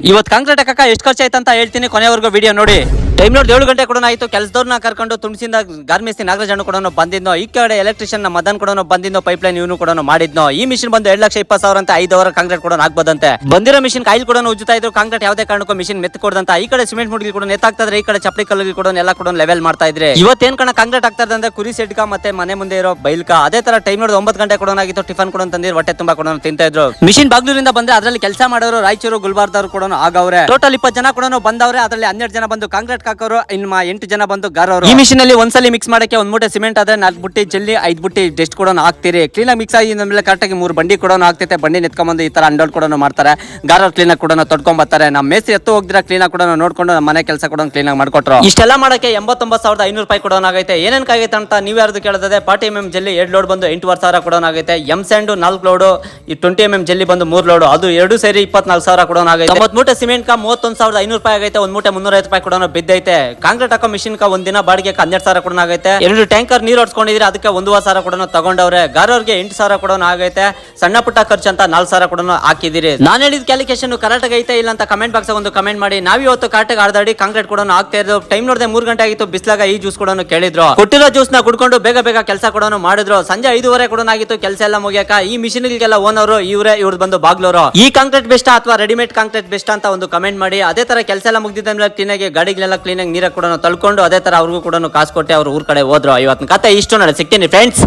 ಇವತ್ತು ಕಾಂಕ್ರೀಟ್ ಹಾಕಕ್ಕ ಎಷ್ಟು ಖರ್ಚು ಆಯ್ತು ಅಂತ ಹೇಳ್ತೀನಿ, ಕೊನೆವರೆಗೂ ವಿಡಿಯೋ ನೋಡಿ. ಟೈಮ್ ನೋಡಿ 7 ಗಂಟೆ ಕೂಡ ಆಯ್ತು. ಕೆಲಸದವ್ರನ್ನ ಕರ್ಕೊಂಡು ತುಮಸಿಂದ ಗಾರ್ಮೆಂಟ್ಸ್ ನಾಗರಾಜ್ ಕೂಡ ಬಂದಿದ್ನೋ, ಈ ಕಡೆ ಎಲೆಕ್ಟ್ರಿಷಿಯನ್ ಮದನ್ ಕೂಡ ಬಂದಿದ್ನೋ, ಪೈಪ್ ಲೈನ್ ಇವನು ಕೂಡ ಮಾಡಿದ್ನೋ. ಈ ಮಿಷಿನ್ ಬಂದು 2,20,000 ಅಂತ 5 ಅವರ್ ಕಾಂಕ್ರೀಟ್ ಕೂಡ ಹಾಕ್ಬೋದಂತೆ. ಬಂದಿರೋ ಮಿಷಿನ್ ಕಾಯಿಲ್ ಕೂಡ ಉಜ್ಜುತ್ತಾ ಇದ್ರು. ಕಾಂಕ್ರೀಟ್ ಯಾವುದೇ ಕಾರಣಕ್ಕೂ ಮಿಷಿನ್ ಮೆತ್ತು ಕೊಡದಂತ. ಈ ಕಡೆ ಸಿಮೆಂಟ್ ಮುಡ್ಗಿ ಕೂಡ ನೆತ್ತಾಗ್ತದ್ರೆ, ಈ ಕಡೆ ಚಪ್ಪಲಿ ಕಲ್ಲಿಗೆ ಕೂಡ ಎಲ್ಲ ಕೂಡ ಲೆವೆಲ್ ಮಾಡ್ತಾ ಇದ್ರೆ. ಇವತ್ತೇನ್ ಕಣ ಕಾಂಕ್ರೀಟ್ ಆಗ್ತಾ ಅಂದ್ರೆ ಕುರಿ ಸೆಡ್ಕ ಮತ್ತೆ ಮನೆ ಮುಂದೆ ಇರೋ ಬೈಲ್ಕ. ಅದೇ ತರ ಟೈಮ್ ನೋಡಿ 9 ಗಂಟೆ ಕೂಡ ಆಗಿತ್ತು. ಟಿಫನ್ ಕೂಡ ತಂದಿರು, ಹೊಟ್ಟೆ ತುಂಬಾ ಕೂಡ ತಿಂತಾ ಇದ್ರು. ಮಿಷಿನ್ ಬಾಗ್ಲೂರಿಂದ ಬಂದ್ರೆ ಅದರಲ್ಲಿ ಕೆಲಸ ಮಾಡೋರು ರಾಯಚೂರು ಗುಲ್ಬರ್ದವ್ರು ಕೂಡ ಆಗವ್ರೆ. ಟೋಟಲ್ 20 ಜನ ಕೂಡ ಬಂದವ್ರೆ. ಅದರಲ್ಲಿ 12 ಜನ ಬಂದು ಕಾಂಕ್ರೀಟ್ ಹಾಕೋರು, ಇನ್ನು 8 ಜನ ಬಂದು ಗಾರವರು. ಈ ಮಿಷಿನ್ ಅಲ್ಲಿ ಒಂದ್ಸಲಿ ಮಿಕ್ಸ್ ಮಾಡಕ್ಕೆ 1 ಮೂಟೆ ಸಿಮೆಂಟ್ ಆದ್ರೆ 4 ಬುಟ್ಟಿ ಜಲ್ಲಿ 5 ಬುಟ್ಟಿ ಡಸ್ಟ್ ಕೂಡ ಹಾಕ್ತಿರಿ. ಕ್ಲೀನ್ ಆಗಿ ಮಿಕ್ಸ್ ಆಗಿ ಮೇಲೆ ಕರೆಕ್ಟ್ ಆಗಿ 3 ಬಂಡಿ ಕೂಡ ಆಗ್ತೈತೆ. ಬಂಡಿ ನೆತ್ಕೊಂಡ್ಬಂದು ಈ ತರ ಅಂಡೋಲ್ ಕೂಡ ಮಾಡ್ತಾರೆ. ಗಾರವ್ರು ಕ್ಲೀನ್ ಆಗಿ ಕೂಡ ತೊಡ್ಕೊಂಡ್ ಬರ್ತಾರೆ. ನಮ್ಮ ಮೇಸ್ತ್ರಿ ಎತ್ತು ಹೋಗಿದ್ರೆ ಕ್ಲೀನ್ ಆಗಿ ಕೂಡ ನೋಡ್ಕೊಂಡು ನಮ್ಮ ಮನೆ ಕೆಲಸ ಕೂಡ ಕ್ಲೀನ್ ಆಗಿ ಮಾಡ್ಕೊಟ್ರು. ಇಷ್ಟೆಲ್ಲ ಮಾಡಕ್ಕೆ 89,500 ರೂಪಾಯಿ ಕೂಡ ಆಗೈತೆ. ಏನೇನ್ ಆಗೈತೆ ಅಂತ ನೀವ್ ಯಾರ್ದು ಕೇಳಿದ್ರೆ 40 mm ಜಲ್ಲಿ 2 ಲೋಡ್ ಬಂದು 8,000 ಕೂಡ ಆಗೈತೆ. ಎಂ ಸ್ಯಾಂಡ್ 4 ಲೋಡ್, ಈ 20 mm ಜಲ್ಲಿ ಬಂದು 3 ಲೋಡ್, ಅದು 2 ಸೇರಿ 24,000 ಕೂಡ ಆಗೈತೆ. 90 ಮೂಟೆ ಸಿಮೆಂಟ್ ಕಾ 31,500 ರೂಪಾಯಿ ಆಗೈತೆ. 1 ಮೂಟೆ 350 ರೂಪಾಯಿ ಕೂಡ ಬಿದ್ದೈತೆ. ಕಾಂಕ್ರೀಟ್ ಹಾಕೋ ಮಿಷಿನ್ ಕಾ ಒಂದಿನ ಬಾಡಿಗೆ 12,000 ಕೂಡ ಆಗೈತೆ. 2 ಟ್ಯಾಂಕರ್ ನೀರು ಹೊಡ್ಸ್ಕೊಂಡಿದ್ರೆ ಅದಕ್ಕೆ 1,000 ಕೂಡ ತಗೊಂಡವ್ರೆ. ಗಾರವ್ರಿಗೆ 8,000 ಕೂಡ ಆಗೈತೆ. ಸಣ್ಣ ಪುಟ್ಟ ಖರ್ಚು ಅಂತ 4,000 ಕೂಡ ಹಾಕಿದಿರಿ. ನಾನು ಹೇಳಿದ ಕ್ಯಾಲ್ಕುಲೇಷನ್ ಕರೆಕ್ಟ್ ಐತೆ ಇಲ್ಲ ಅಂತ ಕಮೆಂಟ್ ಬಾಕ್ಸ್ ಒಂದು ಕಮೆಂಟ್ ಮಾಡಿ. ನಾವು ಇವತ್ತು ಕರೆಕ್ಟ್ ಆರ್ದಾಡಿ ಕಾಂಕ್ರೀಟ್ ಕೂಡ ಆಗ್ತಾ ಇರೋದು. ಟೈಮ್ ನೋಡಿದೆ 3 ಗಂಟೆ ಆಗಿತ್ತು. ಬಿಸ್ಲಾಗ ಈ ಜ್ಯೂಸ್ ಕೂಡ ಕೇಳಿದ್ರು. ಕೊಟ್ಟಿರೋ ಜ್ಯೂಸ್ ನ ಕುಡ್ಕೊಂಡು ಬೇಗ ಬೇಗ ಕೆಲಸ ಕೂಡ ಮಾಡಿದ್ರು. ಸಂಜೆ 5:30 ಕೂಡ ಆಗಿತ್ತು ಕೆಲಸ ಎಲ್ಲ ಮುಗಿಯಕ. ಈ ಮಿಷಿನ್ ಗೆಲ್ಲ ಓನರ್ ಇವ್ರದ್ದು ಬಂದು ಬಾಗ್ಲೋರು. ಈ ಕಾಂಕ್ರೀಟ್ ಬೆಸ್ಟ್ ಅಥವಾ ರೆಡಿಮೇಡ್ ಕಾಂಕ್ರೀಟ್ ಬೆಸ್ಟ್ ಅಂತ ಒಂದು ಕಮೆಂಟ್ ಮಾಡಿ. ಅದೇ ತರ ಕೆಲಸ ಎಲ್ಲ ಮುಗಿದ ಮೇಲೆ ಕ್ಲೀನ್ ಆಗಿ ಗಾಡಿಗಳೆಲ್ಲ ಕ್ಲೀನ್ ಆಗಿ ನೀರ ಕೂಡ ತಳ್ಕೊಂಡು ಅದೇ ತರ ಅವ್ರಿಗೂ ಕೂಡ ಕಾಸು ಕೊಟ್ಟೆ ಅವ್ರ ಊರ್ ಕಡೆ ಹೋದ್ರು. ಇವತ್ತಿನ ಕತೆ ಇಷ್ಟು. ನಾನು ಸಿಗ್ತೀನಿ ಫ್ರೆಂಡ್ಸ್.